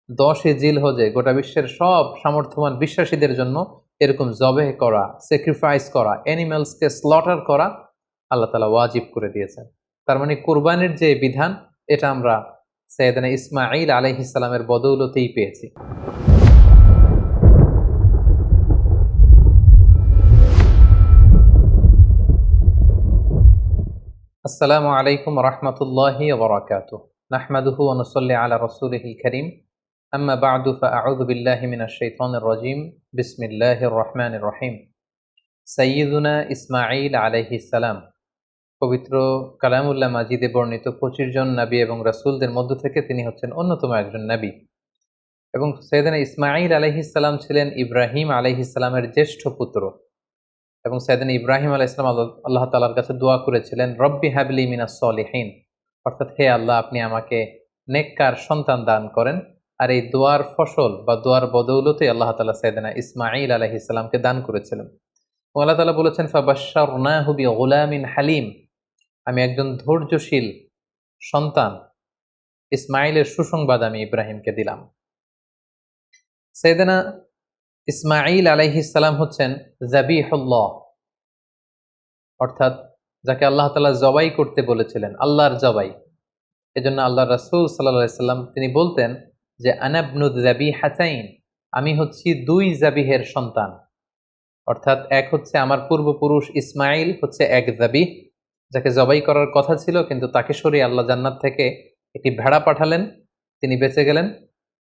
10 জিলহজে গোটা বিশ্বের সব সামর্থ্যবান বিশ্বাসীদের জন্য এরকম জবেহ করা, স্যাক্রিফাইস করা, অ্যানিমালসকে স্লটার করা আল্লাহ তাআলা ওয়াজিব করে দিয়েছেন। তার মানে কুরবানির যে বিধান, এটা আমরা সাইয়েদনা ইসমাঈল আলাইহিস সালামের বদৌলতেই পেয়েছি। আসসালামু আলাইকুম ওয়া রাহমাতুল্লাহি ওয়া বারাকাতুহু। নাহমাদুহু ওয়া নুসাল্লি আলা রাসূলিহিল কারীম। আম্মা বা'দু ফাআউযু বিল্লাহি মিনাশ শাইতানির রাজীম। বিসমিল্লাহির রহমানির রহিম। সাইয়্যিদুনা ইসমাঈল আলাইহিস সালাম, পবিত্র কালামুল্লাহ মাজিদে বর্ণিত 25 জন নবী এবং রাসূলদের মধ্য থেকে তিনি হচ্ছেন অন্যতম একজন নবী। এবং সাইয়েদনা ইসমাঈল আলাইহিস সালাম ছিলেন ইব্রাহিম আলাইহিস সালামের জ্যেষ্ঠ পুত্র। এবং সাইয়েদনা ইব্রাহিম আলাইহিস সালাম আল্লাহ তাআলার কাছে দোয়া করেছিলেন, রব্বি হাবলি মিনাস সলিহিন, অর্থাৎ হে আল্লাহ, আপনি আমাকে নেককার সন্তান দান করেন। আর এই দোয়ার ফসল বা দোয়ার বদৌলতে আল্লাহ তাআলা সাইয়েদনা ইসমাঈল আলাইহিস সালামকে দান করেছিলেন। এবং আল্লাহ তাআলা বলেছেন, ফাবাশশারনাহু বিগুলামিন হালিম, আমি একজন ধৈর্যশীল সন্তান ইসমাঈলের সুসংবাদ আমি ইব্রাহিমকে দিলাম। সাইয়েদনা ইসমাঈল আলাইহিস সালাম হচ্ছেন যাবিহুল্লাহ, অর্থাৎ যাকে আল্লাহ তাআলা জবাই করতে বলেছিলেন, আল্লাহর জবাই। এজন্য আল্লাহর রাসূল সাল্লাল্লাহু আলাইহি সাল্লাম তিনি বলতেন যে আনা ইবনু যাবিহাতাইন, আমি হচ্ছি 2 যাবিহের সন্তান। অর্থাৎ এক হচ্ছে আমার পূর্বপুরুষ ইসমাঈল হচ্ছে এক যাবিহ, যাকে জবাই করার কথা ছিল, কিন্তু তাকে সরিয়ে আল্লাহ জান্নাত থেকে একটি ভেড়া পাঠালেন, তিনি বেঁচে গেলেন।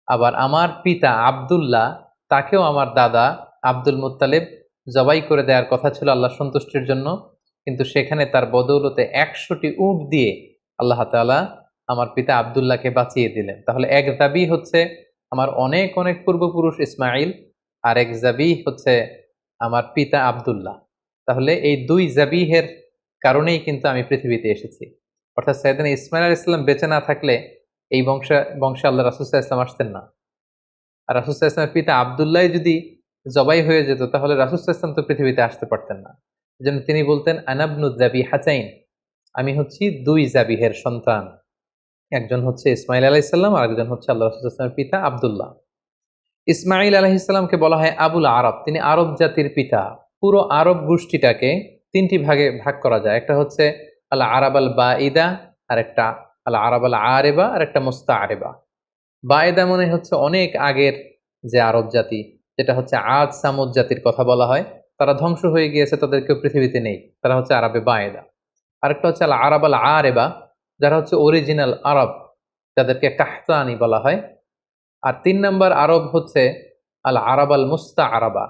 আবার আমার পিতা আব্দুল্লাহ, তাকেও আমার দাদা আব্দুল মুত্তালিব জবাই করে দেওয়ার কথা ছিল আল্লাহর সন্তুষ্টির জন্য, কিন্তু সেখানে তার বদৌলতে 100টি উট দিয়ে আল্লাহ তাআলা আমার পিতা আব্দুল্লাহকে বাঁচিয়ে দিলেন। তাহলে এক যাবিহ হচ্ছে আমার অনেক অনেক পূর্বপুরুষ ইসমাঈল, আর এক যাবিহ হচ্ছে আমার পিতা আব্দুল্লাহ। তাহলে এই 2 যাবিহের কারণেই কিন্তু আমি পৃথিবীতে এসেছি। অর্থাৎ সাইয়েদনা ইসমাঈল আলাইহিস সালাম বেঁচে না থাকলে এই বংশে আল্লাহ রাসূল সাল্লাল্লাহু আলাইহি ওয়াসাল্লাম আসতেন না। আর রাসূল সাল্লাল্লাহু আলাইহি ওয়াসাল্লামের পিতা আব্দুল্লাহ যদি জবাই হয়ে যেত, তাহলে রাসূল সাল্লাল্লাহু আলাইহি ওয়াসাল্লাম তো পৃথিবীতে আসতে পারতেন না। এজন্য তিনি বলতেন আনা ইবনু যাবিহাতাইন, আমি হচ্ছি 2 যাবিহের সন্তান। একজন হচ্ছে ইসমাঈল আলাইহিস সালাম, আর একজন হচ্ছে আল্লাহ রাসূল সাল্লাল্লাহু আলাইহি ওয়াসাল্লামের পিতা আব্দুল্লাহ। ইসমাঈল আলাইহিস সালামকে বলা হয় আবুল আরব, তিনি আরব জাতির পিতা। পুরো আরব গোষ্ঠীটাকে 3টি ভাগে ভাগ করা যায়। একটা হচ্ছে আল আরাব আল বাঈদা, আর একটা আল আরাব আল আরেবা, আর একটা মুস্তাআরিবা। বাঈদা মানে হচ্ছে অনেক আগের যে আরব জাতি, যেটা হচ্ছে আদ সামুদ জাতির কথা বলা হয়, তারা ধ্বংস হয়ে গিয়েছে, তাদের কেউ পৃথিবীতে নেই, তারা হচ্ছে আরবে বাঈদা। আরেকটা হচ্ছে আল আরাব আল আরেবা, যারা হচ্ছে অরিজিনাল আরব, যাদেরকে কাহতানি বলা হয়। আর 3 নাম্বার আরব হচ্ছে আল আরাব আল মুস্তাআরাবা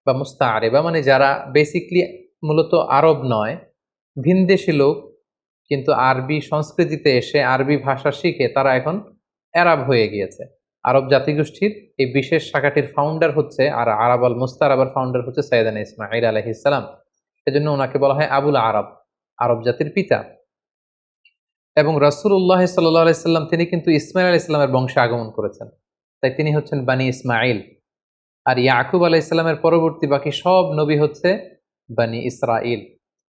বা মুস্তাআরিবা, মানে যারা বেসিকলি মূলত আরব নয়, ভিনদেশী লোক, কিন্তু আরবি সংস্কৃতিতে এসে আরবি ভাষা শিখে তারা এখন আরব হয়ে গিয়েছে। আরব জাতিগোষ্ঠীর এই বিশেষ শাখাটির ফাউন্ডার হচ্ছে, আর আরাব আল মুস্তাআরাবার ফাউন্ডার হচ্ছে সাইয়েদনা ইসমাঈল আলাইহিস সালাম। এজন্য ওনাকে বলা হয় আবুল আরব, আরব জাতির পিতা। এবং রাসূলুল্লাহ সাল্লাল্লাহু আলাইহি সাল্লাম তিনি কিন্তু ইসমাঈল আলাইহিস সালামের বংশে আগমন করেছেন, তাই তিনি হচ্ছেন বানি ইসমাঈল। আর ইয়াকুব আলাইহিস সালামের পরবর্তী বাকি সব নবী হচ্ছে বানি ইসরাঈল।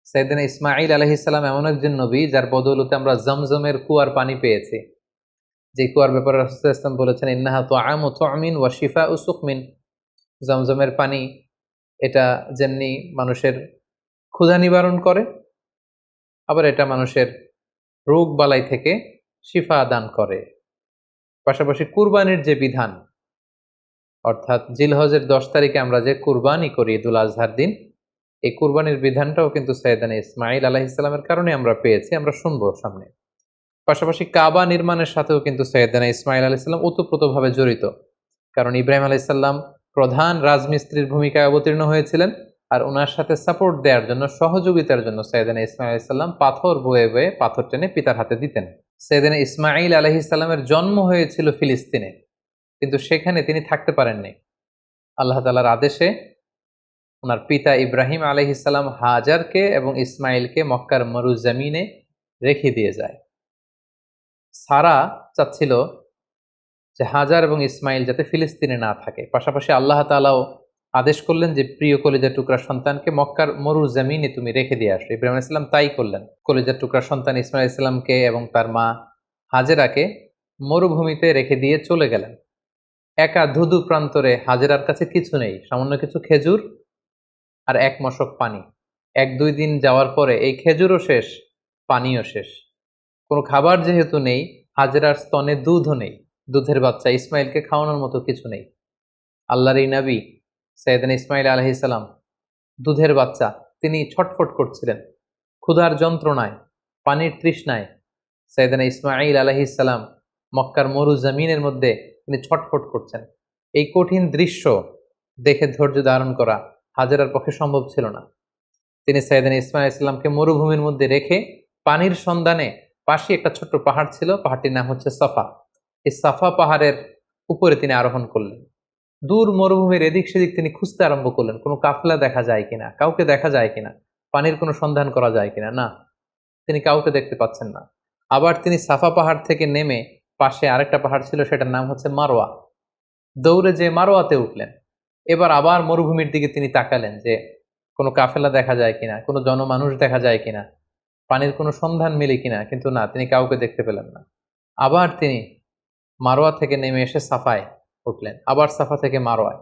সাইয়েদনা ইসমাঈল আলাইহিস সালাম এমন একজন নবী যার বদৌলতে আমরা জমজমের কুয়ার পানি পেয়েছি। যে কুয়ার ব্যাপারে রাসূল সাল্লাল্লাহু আলাইহি ওয়াসাল্লাম বলেছেন, ইন্নাহা তুআমু তুমিন ওয়া শিফাউ সুকমিন, জমজমের পানি এটা যেমনি মানুষের ক্ষুধা নিবারণ করে, আবার এটা মানুষের রোগ বালাই থেকে শিফা দান করে। পাশাপাশি কুরবানির যে বিধান, অর্থাৎ জিলহজের 10 তারিখে আমরা যে কুরবানি করি ঈদুল আজহার দিন, এই কুরবানির বিধানটাও কিন্তু সাইয়েদনা ইসমাঈল আলাইহিস সালামের কারণে আমরা পেয়েছি, আমরা শুনবো সামনে। পাশাপাশি কাবা নির্মাণের সাথেও কিন্তু সাইয়েদনা ইসমাঈল আলাইহিস সালাম ওতপ্রোতভাবে জড়িত। কারণ ইব্রাহিম আলাইহিস সালাম প্রধান রাজমিস্ত্রির ভূমিকায় অবতীর্ণ হয়েছিলেন, আর ওনার সাথে সাপোর্ট দেওয়ার জন্য, সহযোগিতার জন্য সাইয়েদনা ইসমাঈল আলাইহিস সালাম পাথর বয়ে বয়ে পাথর টেনে পিতার হাতে দিতেন। সাইয়েদনা ইসমাঈল আলাইহিস সালামের জন্ম হয়েছিল ফিলিস্তিনে, কিন্তু সেখানে তিনি থাকতে পারেননি। আল্লাহ তাআলার আদেশে ওনার পিতা ইব্রাহিম আলাইহিস সালাম হাজারকে এবং ইসমাঈলকে মক্কার মরুজমিনে রেখে দিয়ে যায়। সারা চাচ্ছিল যে হাজার এবং ইসমাঈল যাতে ফিলিস্তিনে না থাকে। পাশাপাশি আল্লাহ তাআলাও আদেশ করলেন যে প্রিয় কলিজার টুকরা সন্তানকে মক্কার মরুজমিনে তুমি রেখে দিয়ে আসো। ইব্রাহিম আলাইহিস সালাম তাই করলেন। কলিজার টুকরা সন্তান ইসমাঈল আলাইহিস সালামকে এবং তার মা হাজেরাকে মরুভূমিতে রেখে দিয়ে চলে গেলেন। একা ধুধু প্রান্তরে হাজেরার কাছে কিছু নেই, সামান্য কিছু খেজুর আর এক মশক পানি। 1-2 দিন যাওয়ার পরে এই খেজুরও শেষ, পানিও শেষ। কোনো খাবার যেহেতু নেই, হাজেরার স্তনে দুধও নেই, দুধের বাচ্চা ইসমাইলকে খাওয়ানোর মতো কিছু নেই। আল্লাহর এই নবী সাইয়েদনা ইসমাইল আলাইহিস সালাম, দুধের বাচ্চা, তিনি ছটফট করছিলেন ক্ষুধার যন্ত্রণায়, পানির তৃষ্ণায়। সাইয়েদনা ইসমাইল আলাইহিস সালাম মক্কার মরু জমিনের মধ্যে তিনি ছটফট করছেন। এই কঠিন দৃশ্য দেখে ধৈর্য ধারণ করা হাজেরার পক্ষে সম্ভব ছিল না। তিনি সাইয়েদনা ইসমাইল ইসলামকে মরুভূমির মধ্যে রেখে পানির সন্ধানে, পাশে একটা ছোট্ট পাহাড় ছিল, পাহাড়টির নাম হচ্ছে সাফা, এই সাফা পাহাড়ের উপরে তিনি আরোহণ করলেন। দূর মরুভূমির এদিক সেদিক তিনি খুঁজতে আরম্ভ করলেন, কোনো কাফেলা দেখা যায় কিনা, কাউকে দেখা যায় কিনা, পানির কোনো সন্ধান করা যায় কিনা। না, তিনি কাউকে দেখতে পাচ্ছেন না। আবার তিনি সাফা পাহাড় থেকে নেমে পাশে আরেকটা পাহাড় ছিল, সেটার নাম হচ্ছে মারোয়া, দৌড়ে যে মারোয়াতে উঠলেন। এবার আবার মরুভূমির দিকে তিনি তাকালেন যে কোনো কাফেলা দেখা যায় কিনা, কোনো জনমানুষ দেখা যায় কিনা, পানির কোনো সন্ধান মেলে কিনা, কিন্তু না, তিনি কাউকে দেখতে পেলেন না। আবার তিনি মারোয়া থেকে নেমে এসে সাফায় উঠলেন, আবার সাফা থেকে মারোয়ায়।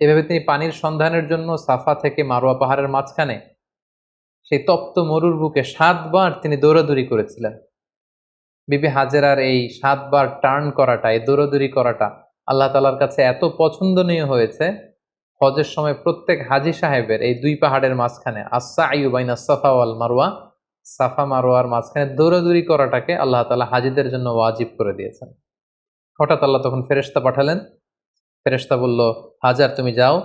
এভাবে তিনি পানির সন্ধানের জন্য সাফা থেকে মারোয়া পাহাড়ের মাঝখানে সেই তপ্ত মরুর বুকে 7 বার তিনি দৌড়াদৌড়ি করেছিলেন। বিবি হাজেরার এই 7 বার টার্ন করাটা, এই দৌড়াদৌড়ি করাটা আল্লাহ তাআলার কাছে এত পছন্দনীয় হয়েছে, হজের সময় প্রত্যেক হাজী সাহেবের এই 2 পাহাড়ের মাঝখানে আস-সা'য়ু বাইনা সাফা ওয়াল মারওয়া, সাফা মারওয়ার মাঝখানে দৌড়াদৌড়ি করাটাকে আল্লাহ তাআলা হাজীদের জন্য ওয়াজিব করে দিয়েছেন। হঠাৎ আল্লাহ তখন ফেরেশতা পাঠালেন। ফেরেশতা বলল, হাজার তুমি যাও,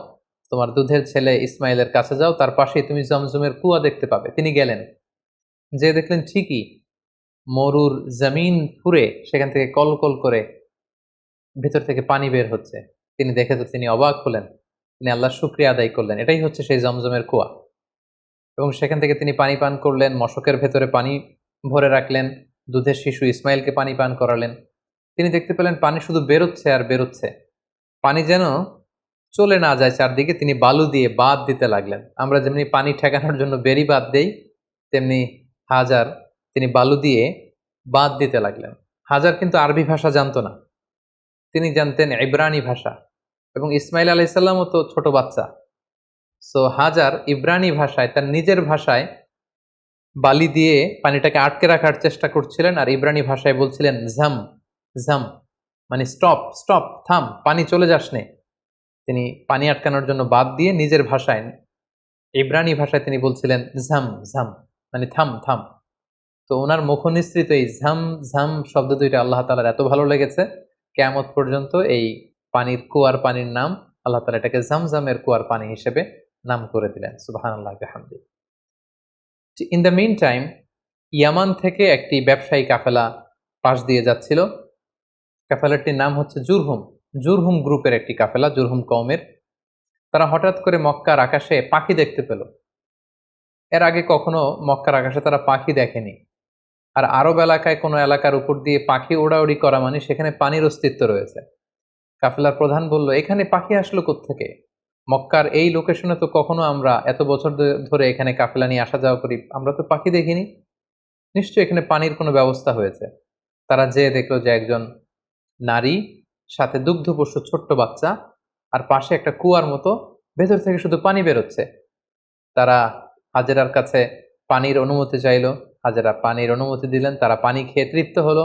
তোমার দুধের ছেলে ইসমাইলের কাছে যাও, তার পাশেই তুমি জমজমের কুয়া দেখতে পাবে। তিনি গেলেন, যে দেখলেন ঠিকই মরুর জমিন ফুঁড়ে সেখান থেকে কলকল করে ভেতর থেকে পানি বের হচ্ছে। তিনি দেখে তো তিনি অবাক হলেন, তিনি আল্লাহর শুকরিয়া আদায় করলেন, এটাই হচ্ছে সেই জমজমের কুয়া। এবং সেখান থেকে তিনি পানি পান করলেন, মশকের ভেতরে পানি ভরে রাখলেন, দুধের শিশু ইসমাইলকে পানি পান করালেন। তিনি দেখতে পেলেন পানি শুধু বেরোচ্ছে আর বেরোচ্ছে, পানি যেন চলে না যায় চারদিকে। তিনি বালু দিয়ে বাঁধ দিতে লাগলেন। আমরা যেমনি পানি ঠেকানোর জন্য বেড়ি বাঁধ দেই, তেমনি হাজার তিনি বালু দিয়ে বাঁধ দিতে লাগলেন। হাজার কিন্তু আরবি ভাষা জানতো না, তিনি জানতেন ইব্রানি ভাষা, এবং ইসমাইল আলাইহিস সালামও তো ছোট বাচ্চা। সো হাজার ইব্রানি ভাষায়, তার নিজের ভাষায় বালি দিয়ে পানিটাকে আটকে রাখার চেষ্টা করছিলেন, আর ইব্রানি ভাষায় বলছিলেন ঝাম ঝাম, মানে স্টপ স্টপ, থাম, পানি চলে যাস নে। তিনি পানি আটকানোর জন্য বাদ দিয়ে নিজের ভাষায়, ইব্রানি ভাষায় তিনি বলছিলেন ঝাম ঝাম, মানে থাম থাম। তো ওনার মুখনিসৃত এই ঝাম ঝাম শব্দ দুইটা আল্লাহ তাআলার এত ভালো লেগেছে, কিয়ামত পর্যন্ত এই পানির কুয়ার পানির নাম আল্লাহ তাআলা এটাকে জামজামের কুয়ার পানি হিসেবে নাম করে দিলেন। সুবহানাল্লাহ বিহামদিহি। ইন দ্য মিন টাইম, ইয়ামান থেকে একটি ব্যবসায়ী কাফেলা পাশ দিয়ে যাচ্ছিল। কাফেলাটির নাম হচ্ছে জুরহুম, জুরহুম গ্রুপের একটি কাফেলা, জুরহুম কওমের। তারা হঠাৎ করে মক্কার আকাশে পাখি দেখতে পেল। এর আগে কখনো মক্কার আকাশে তারা পাখি দেখেনি। আর আরব এলাকায় কোনো এলাকার উপর দিয়ে পাখি ওড়াউড়ি করা মানে সেখানে পানির অস্তিত্ব রয়েছে। কাফেলার প্রধান বলল, এখানে পাখি আসলো কোত্থেকে? মক্কার এই লোকেশনে তো কখনো আমরা এত বছর ধরে এখানে কাফেলা নিয়ে আসা যাওয়া করি, আমরা তো পাখি দেখিনি, নিশ্চয়ই এখানে পানির কোনো ব্যবস্থা হয়েছে। তারা যেয়ে দেখলো যে একজন নারী, সাথে দুগ্ধপোষ্য ছোট্ট বাচ্চা, আর পাশে একটা কুয়ার মতো, ভেতর থেকে শুধু পানি বেরোচ্ছে। তারা হাজেরার কাছে পানির অনুমতি চাইল, হাজেরা পানির অনুমতি দিলেন। তারা পানি খেয়ে তৃপ্ত হলো।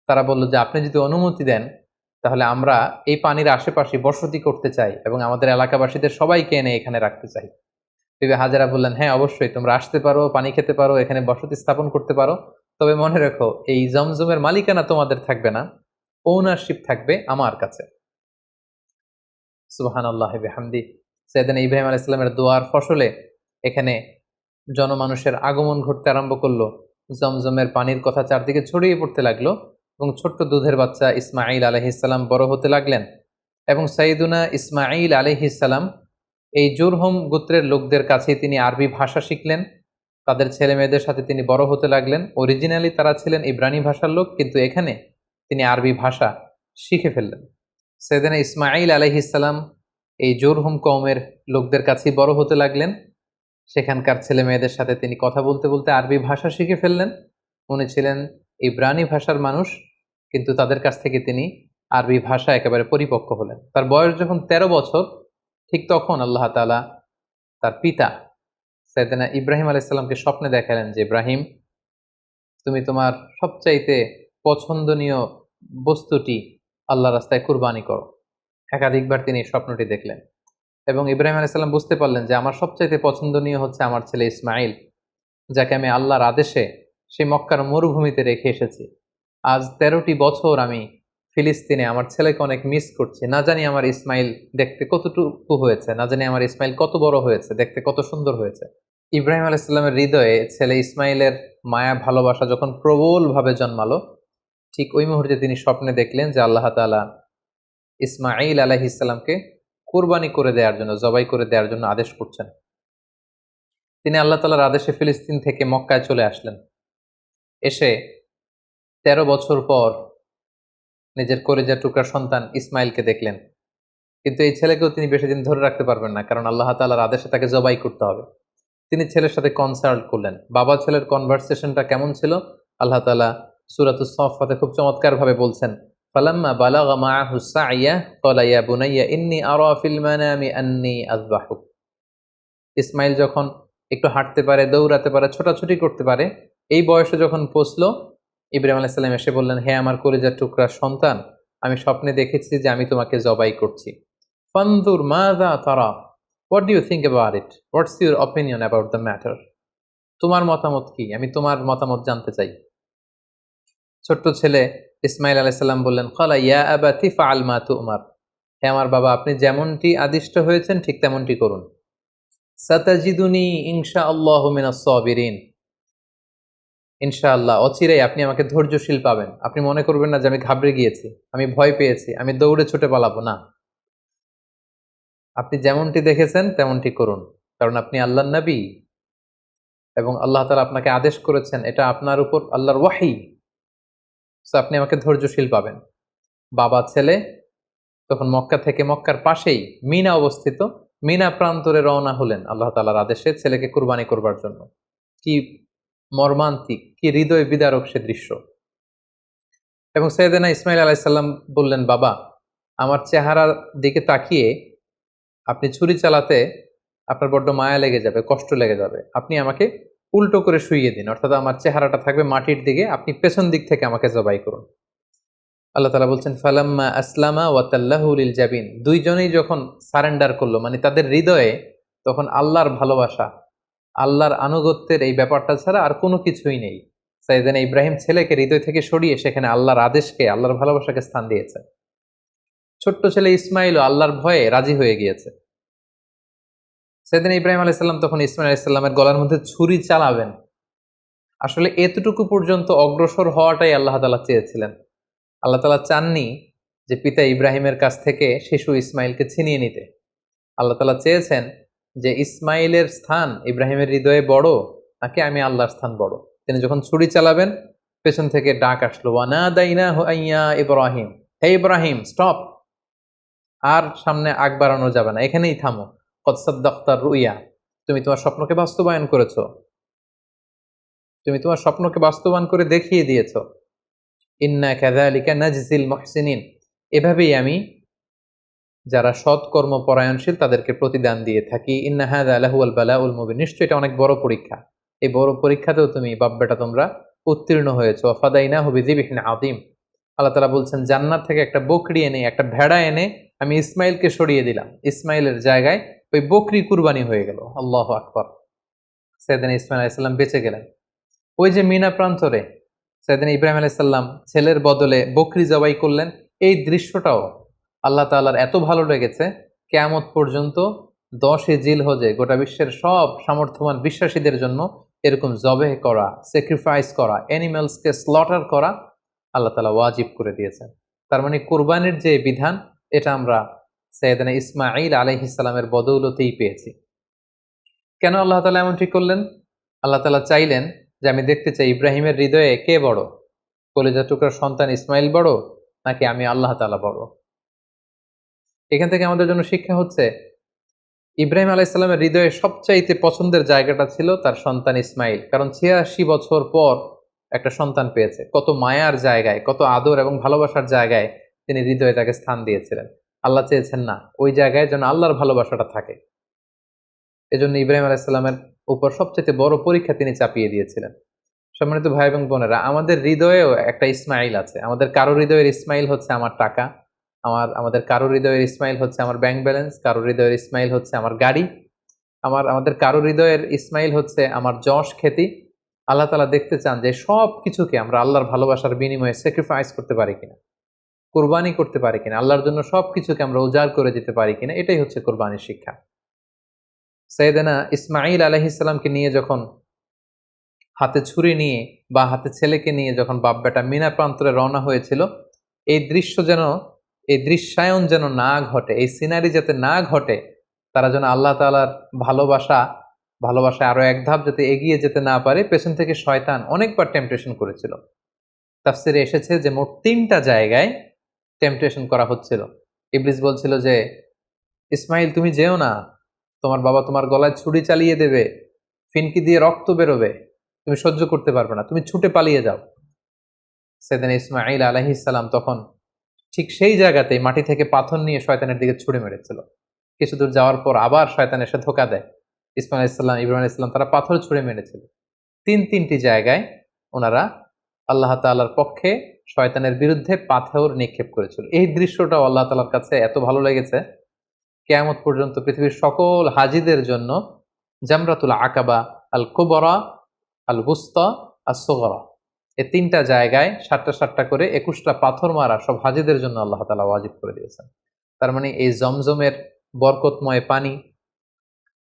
তারা বলল যে আপনি যদি অনুমতি দেন তাহলে আমরা এই পানির আশেপাশে বসতি করতে চাই এবং আমাদের এলাকাবাসীদের সবাইকে এনে এখানে রাখতে চাই। বিবি হাজেরা বললেন, হ্যাঁ অবশ্যই, তোমরা আসতে পারো, পানি খেতে পারো, এখানে বসতি স্থাপন করতে পারো, তবে মনে রেখো এই জমজমের মালিকানা তোমাদের থাকবে না, ওনারশিপ থাকবে আমার কাছে। সুবহানাল্লাহ বিহামদি। সাইয়েদনা ইব্রাহিম আলাইহিস সালামের দোয়ার ফসলে এখানে জনমানুষের আগমন ঘটতে আরম্ভ করলো। জমজমের পানির কথা চারদিকে ছড়িয়ে পড়তে লাগলো, এবং ছোট্ট দুধের বাচ্চা ইসমাঈল আলাইহিস সালাম বড় হতে লাগলেন। এবং সাইয়েদুনা ইসমাঈল আলাইহিস সালাম এই জুরহুম গোত্রের লোকদের কাছে তিনি আরবি ভাষা শিখলেন। তাদের ছেলে মেয়েদের সাথে তিনি বড় হতে লাগলেন। অরিজিনালি তারা ছিলেন ইব্রানি ভাষার লোক, কিন্তু এখানে তিনি আরবি ভাষা শিখে ফেললেন। সাইয়েদনা ইসমাঈল আলাইহিস সালাম এই জুরহুম কওমের লোকদের কাছেই বড় হতে লাগলেন। সেখানকার ছেলে মেয়েদের সাথে তিনি কথা বলতে বলতে আরবি ভাষা শিখে ফেললেন। উনি ছিলেন ইব্রানি ভাষার মানুষ, কিন্তু তাদের কাছ থেকে তিনি আরবি ভাষা একেবারে পরিপক্ক হলেন। তার বয়স যখন 13 বছর, ঠিক তখন আল্লাহ তাআলা তার পিতা সাইয়েদনা ইব্রাহিম আলাইহিস সালামকে স্বপ্নে দেখালেন যে, ইব্রাহিম, তুমি তোমার সবচাইতে পছন্দনীয় বস্তুটি আল্লাহর রাস্তায় কুরবানি করো। একাধিকবার তিনি এই স্বপ্নটি দেখলেন এবং ইব্রাহিম আলাইহিস সালাম বুঝতে পারলেন যে আমার সবচাইতে পছন্দনীয় হচ্ছে আমার ছেলে ইসমাঈল, যাকে আমি আল্লাহর আদেশে সেই মক্কার মরুভূমিতে রেখে এসেছি। আজ 13টি বছর আমি ফিলিস্তিনে আমার ছেলেকে অনেক মিস করছি। না জানি আমার ইসমাইল দেখতে কতটুকু হয়েছে, না জানি আমার ইসমাইল কত বড় হয়েছে, দেখতে কত সুন্দর হয়েছে। ইব্রাহিম আলাইহিস সালামের হৃদয়ে ছেলে ইসমাইলের মায়া ভালোবাসা যখন প্রবলভাবে জন্মালো, ঠিক ওই মুহূর্তে তিনি স্বপ্নে দেখলেন যে আল্লাহ তাআলা ইসমাঈল আলাইহিস সালামকে কুরবানি করে দেওয়ার জন্য, জবাই করে দেওয়ার জন্য আদেশ করছেন। তিনি আল্লাহ তাআলার আদেশে ফিলিস্তিন থেকে মক্কায় চলে আসলেন। এসে 13 বছর পর নিজের কলিজার টুকরা সন্তান ইসমাইলকে দেখলেন। কিন্তু এই ছেলেকেও তিনি বেশি দিন ধরে রাখতে পারবেন না, কারণ আল্লাহ তাআলার আদেশে তাকে জবাই করতে হবে। তিনি ছেলের সাথে কনসাল্ট করলেন। বাবা ছেলের কনভারসেশনটা কেমন ছিল আল্লাহ তাআলা সূরাতুস সাফফাতে খুব চমৎকারভাবে বলছেন, ফালাম্মা বালাগা মাআহু সাইয়া ক্বালা ইয়া বুনাইয়া ইন্নী আরা ফিল মানামি আন্নী আযবাহুক। ইসমাইল যখন একটু হাঁটতে পারে, দৌড়াতে পারে, ছোটাছুটি করতে পারে, এই বয়সে যখন পৌঁছলো, ইব্রাহিম আলাইহিস সালাম এসে বললেন, হে আমার কলিজার টুকরা সন্তান, আমি স্বপ্নে দেখেছি যে আমি তোমাকে জবাই করছি। ফানজুর মাযা তারা, what do you think about it, what's your opinion about the matter, তোমার মতামত কি, আমি তোমার মতামত জানতে চাই। ছোট্ট ছেলে ইসমাইল আলাইহিস সালাম বললেন, ক্বালা ইয়া আবাতি ফাআল মা তু'মার, হে আমার বাবা, আপনি যেমনটি আদিষ্ট হয়েছেন ঠিক তেমনটি করুন। সাতাজিদুনি ইনশাআল্লাহু মিনাস সাবিরিন, ইনশাআল্লাহ অচিরেই আপনি আমাকে ধৈর্যশীল পাবেন। আপনি মনে করবেন না যে আমি ঘাবড়ে গিয়েছি, আমি ভয় পেয়েছি, আমি দৌড়ে ছুটে পালাবো না। আপনি যেমনটি দেখেছেন তেমনটি করুন, কারণ আপনি আল্লাহর নবী এবং আল্লাহ তাআলা আপনাকে আদেশ করেছেন, এটা আপনার উপর আল্লাহর ওয়াহী। সো আপনি আমাকে ধৈর্যশীল পাবেন। বাবা ছেলে তখন মক্কা থেকে, মক্কার পাশেই মিনা অবস্থিত, মিনা প্রান্তরে রওনা হলেন আল্লাহ তাআলার আদেশে ছেলেকে কুরবানি করবার জন্য। কি মর্মান্তিক, কি হৃদয় বিদারক সে দৃশ্য। এবং সাইয়েদনা ইসমাঈল আলাইহিস সালাম বললেন, বাবা, আমার চেহারার দিকে তাকিয়ে আপনি ছুরি চালাতে আপনার বড্ড মায়া লেগে যাবে, কষ্ট লেগে যাবে। আপনি আমাকে উল্টো করে শুইয়ে দিন, অর্থাৎ আমার চেহারাটা থাকবে মাটির দিকে, আপনি পেছন দিক থেকে আমাকে জবাই করুন। আল্লাহ তাআলা বলছেন, ফালাম্মা আসলামা ওয়া তাল্লাহু লিল জাবিন, দুইজনেই যখন সারেন্ডার করলো, মানে তাদের হৃদয়ে তখন আল্লাহর ভালোবাসা, আল্লাহর আনুগত্যের এই ব্যাপারটা ছাড়া আর কোনো কিছুই নেই। সাইয়েদনা ইব্রাহিম ছেলেকে হৃদয় থেকে সরিয়ে সেখানে আল্লাহর আদেশকে, আল্লাহর ভালোবাসাকে স্থান দিয়েছে। ছোট্ট ছেলে ইসমাইলও আল্লাহর ভয়ে রাজি হয়ে গিয়েছে। সাইয়েদনা ইব্রাহিম আলাইহিস সালাম তখন ইসমাইল আলাইহিস সালামের গলার মধ্যে ছুরি চালাবেন। আসলে এতটুকু পর্যন্ত অগ্রসর হওয়াটাই আল্লাহ তাআলা চেয়েছিলেন। আল্লাহ তাআলা চাননি যে পিতা ইব্রাহিমের কাছ থেকে শিশু ইসমাইলকে ছিনিয়ে নিতে। আল্লাহ তাআলা চেয়েছেন যে ইসমাইলের স্থান ইব্রাহিমের হৃদয়ে বড় নাকি আমি আল্লাহর স্থান বড়। তিনি যখন ছুরি চালাবেন, পেছন থেকে ডাক আসলো, ওয়ানাদাইনাহু আইয়া ইব্রাহিম, হে ইব্রাহিম, স্টপ, আর সামনে আগ বাড়ানো যাবে না, এখানেই থামো। কদ সাদ্দাকতার রুইয়া, তুমি তোমার স্বপ্নকে বাস্তবায়ন করেছো, তুমি তোমার স্বপ্নকে বাস্তবায়ন করে দেখিয়ে দিয়েছো। ইন্না কাযালিকা নাজজিল মুহসিনিন, এভাবেই আমি যারা সৎকর্ম পরায়ণশীল তাদেরকে প্রতিদান দিয়ে থাকি। ইন্না হাযা লাহুয়াল বালাউল মুবিন, নিশ্চয়ই এটা অনেক বড় পরীক্ষা। এই বড় পরীক্ষাতেও তুমি বাপ বেটা তোমরা উত্তীর্ণ হয়েছো। ফাদাইনাহু বিযিবহিন আযীম, আল্লাহ তাআলা বলছেন, জান্নাত থেকে একটা বকরি এনে, একটা ভেড়া এনে আমি ইসমাইলকে সরিয়ে দিলাম, ইসমাইলের জায়গায় ওই বকরি কুরবানি হয়ে গেল। আল্লাহু আকবার। সাইয়েদনা ইসমাইল আলাইহিস সালাম বেঁচে গেলেন। ওই যে মিনা প্রান্তরে সাইয়েদনা ইব্রাহিম আলাইহিস সালাম ছেলের বদলে বকরি জবাই করলেন, এই দৃশ্যটাও আল্লাহ তাআলার এত ভালো লেগেছে, কিয়ামত পর্যন্ত 10 জিলহজে গোটা বিশ্বের সব সামর্থ্যবান বিশ্বাসীদের জন্য এরকম জবেহ করা, স্যাক্রিফাইস করা, অ্যানিমালসকে স্লটার করা আল্লাহ তাআলা ওয়াজিব করে দিয়েছেন। তার মানে কুরবানির যে বিধান, এটা আমরা সাইয়েদনা ইসমাঈল আলাইহিস সালামের বদৌলতেই পেয়েছি। কেন আল্লাহ তাআলা এমনটি করলেন? আল্লাহ তাআলা চাইলেন যে আমি দেখতে চাই ইব্রাহিমের হৃদয়ে কে বড়, কলিজার টুকরার সন্তান ইসমাইল বড় নাকি আমি আল্লাহ তাআলা বড়। এখান থেকে আমাদের জন্য শিক্ষা হচ্ছে, ইব্রাহিম আলাইহিস সালামের হৃদয়ে সবচাইতে পছন্দের জায়গাটা ছিল তার সন্তান ইসমাইল, কারণ 86 বছর পর একটা সন্তান পেয়েছে। কত মায়ার জায়গায়, কত আদর এবং ভালোবাসার জায়গায় তিনি হৃদয়ে তাকে স্থান দিয়েছিলেন। আল্লাহ চেয়েছেন না, ওই জায়গায় যেন আল্লাহর ভালোবাসাটা থাকে। এজন্য ইব্রাহিম আলাইহিস সালামের উপর সবচেয়ে বড় পরীক্ষা তিনি চাপিয়ে দিয়েছিলেন। সম্মানিত ভাই এবং বোনেরা, আমাদের হৃদয়েও একটা ইসমাইল আছে। আমাদের কারো হৃদয়ের ইসমাইল হচ্ছে আমার টাকা, আমাদের কারো হৃদয়ের ইসমাইল হচ্ছে আমার ব্যাংক ব্যালেন্স, কারো হৃদয়ের ইসমাইল হচ্ছে আমার গাড়ি, আমাদের কারো হৃদয়ের ইসমাইল হচ্ছে আমার যশ খ্যাতি। আল্লাহ তাআলা দেখতে চান যে সব কিছুকে আমরা আল্লাহর ভালোবাসার বিনিময়ে স্যাক্রিফাইস করতে পারি কিনা, কোরবানি করতে পারি কিনা, আল্লাহর জন্য সবকিছুকে আমরা উজাড় করে দিতে পারি কিনা। এটাই হচ্ছে কোরবানির শিক্ষা। সাইয়েদেনা ইসমাঈল আলাইহিস সালামকে নিয়ে যখন হাতে ছুরি নিয়ে বা হাতে ছেলেকে নিয়ে যখন বাপ বেটা মিনা প্রান্তরে রওনা হয়েছিল, এই দৃশ্য যেন, এই দৃশ্যায়ন যেন না ঘটে, এই সিনারি যাতে না ঘটে, তারা যেন আল্লাহ তাআলার ভালোবাসায় আরো এক ধাপ যাতে এগিয়ে যেতে না পারে, পেছন থেকে শয়তান অনেকবার টেম্পটেশন করেছিল। তাফসিরে এসেছে যে মোট 3টা জায়গায় টেম্পটেশন করা হচ্ছিল। ইবলিস বলছিল যে, ইসমাইল তুমি যেও না, তোমার বাবা তোমার গলায় ছুরি চালিয়ে দেবে, ফিনকি দিয়ে রক্ত বেরোবে, তুমি সহ্য করতে পারবে না, তুমি ছুটে পালিয়ে যাও। সাইয়েদনা ইসমাঈল আলাইহিস সালাম তখন ঠিক সেই জায়গাতেই মাটি থেকে পাথর নিয়ে শয়তানের দিকে ছুড়ে মেরেছিল। কিছু দূর যাওয়ার পর আবার শয়তান এসে ধোঁকা দেয়। ইসমাঈল আলাইহিস সালাম, ইব্রাহিম আলাইহিস সালাম তারা পাথর ছুড়ে মেরেছিল। তিনটি জায়গায় ওনারা আল্লাহ তাআলার পক্ষে শয়তানের বিরুদ্ধে পাথর নিক্ষেপ করেছিল। এই দৃশ্যটাও আল্লাহ তাআলার কাছে এত ভালো লেগেছে, কিয়ামত পর্যন্ত পৃথিবীর সকল হাজীদের জন্য জামরাতুল আকাবা, আল কুবরা, আল বুস্তা, আস সুগরা, এই 3টা জায়গায় 7টা করে 21টা পাথর মারা সব হাজীদের জন্য আল্লাহ তাআলা ওয়াজিব করে দিয়েছেন। তার মানে এই জমজমের বরকতময় পানি,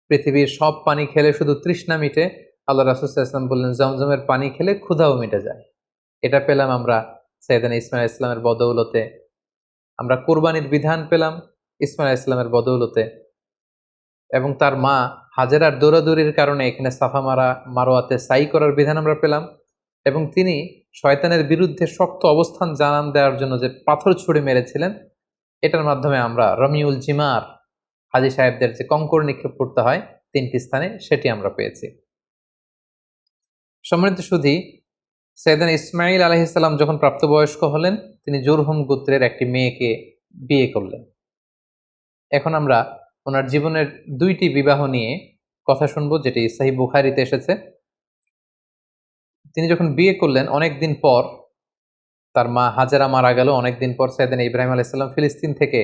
পৃথিবীর সব পানি খেলে শুধু তৃষ্ণা মিটে, আল্লাহ রাসূল সাল্লাল্লাহু আলাইহি ওয়াসাল্লাম বললেন জমজমের পানি খেলে ক্ষুধাও মিটে যায়। এটা পেলাম আমরা সাইয়েদনা ইসমাঈল আলাইহিস সালামের বদৌলতে। আমরা কুরবানির বিধান পেলাম ইসমাঈল আলাইহিস সালামের বদৌলতে। এবং তার মা হাজেরার দৌড়াদৌড়ির কারণে এখানে সাফা মারোয়াতে সাই করার বিধান আমরা পেলাম। এবং তিনি শয়তানের বিরুদ্ধে শক্ত অবস্থান জানান দেওয়ার জন্য যে পাথর ছুঁড়ে মেরেছিলেন, এটার মাধ্যমে আমরা রমিউল জিমার, হাজী সাহেবদের যে কঙ্কর নিক্ষেপ করতে হয় 3টি স্থানে, সেটি আমরা পেয়েছি। সম্মানিত সুধী, সাইয়েদনা ইসমাঈল আলাইহিস সালাম যখন প্রাপ্তবয়স্ক হলেন, তিনি জুরহুম গোত্রের একটি মেয়েকে বিয়ে করলেন। এখন আমরা ওনার জীবনের 2টি বিবাহ নিয়ে কথা শুনবো, যেটি সহিহ বুখারীতে এসেছে। তিনি যখন বিয়ে করলেন, অনেকদিন পর তার মা হাজেরা মারা গেল। অনেকদিন পর সাইয়েদনা ইব্রাহিম আলাইহিস সালাম ফিলিস্তিন থেকে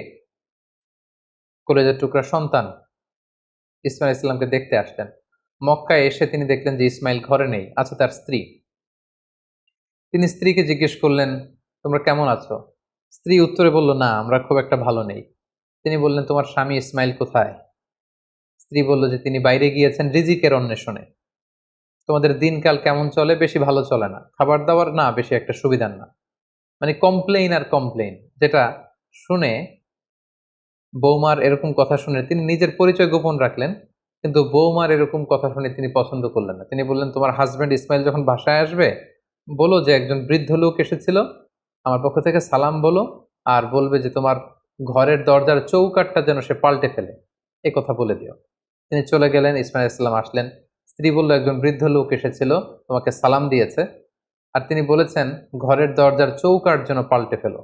কলেজের টুকরা সন্তান ইসমাঈল আলাইহিস সালামকে দেখতে আসলেন। মক্কায় এসে তিনি দেখলেন যে ইসমাইল ঘরে নেই, আছে তার স্ত্রী। তিনি স্ত্রীকে জিজ্ঞেস করলেন, তোমরা কেমন আছো? স্ত্রী উত্তরে বলল, না, আমরা খুব একটা ভালো নেই। তিনি বললেন, তোমার স্বামী ইসমাইল কোথায়? স্ত্রী বলল যে তিনি বাইরে গিয়েছেন রিজিকের অন্বেষণে। তোমাদের দিনকাল কেমন চলে? বেশি ভালো চলে না, খাবার দাবার না বেশি একটা সুবিধার না। মানে কমপ্লেইন আর কমপ্লেইন, যেটা শুনে বৌমার এরকম কথা শুনে তিনি নিজের পরিচয় গোপন রাখলেন, কিন্তু বৌমার এরকম কথা শুনে তিনি পছন্দ করলেন না। তিনি বললেন, তোমার হাজবেন্ড ইসমাইল যখন বাসায় আসবে, বলো যে একজন বৃদ্ধ লোক এসেছিল, আমার পক্ষ থেকে সালাম বলো, আর বলবে যে তোমার ঘরের দরজার চৌকাঠটা যেন সে পাল্টে ফেলে, এই কথা বলে দিও। তিনি চলে গেলেন, ইসমাইল আলাইহিস সালাম আসলেন। স্ত্রী বলল, একজন বৃদ্ধ লোক এসেছিল, তোমাকে সালাম দিয়েছে, আর তিনি বলেছেন ঘরের দরজার চৌকাঠ যেন পাল্টে ফেলো।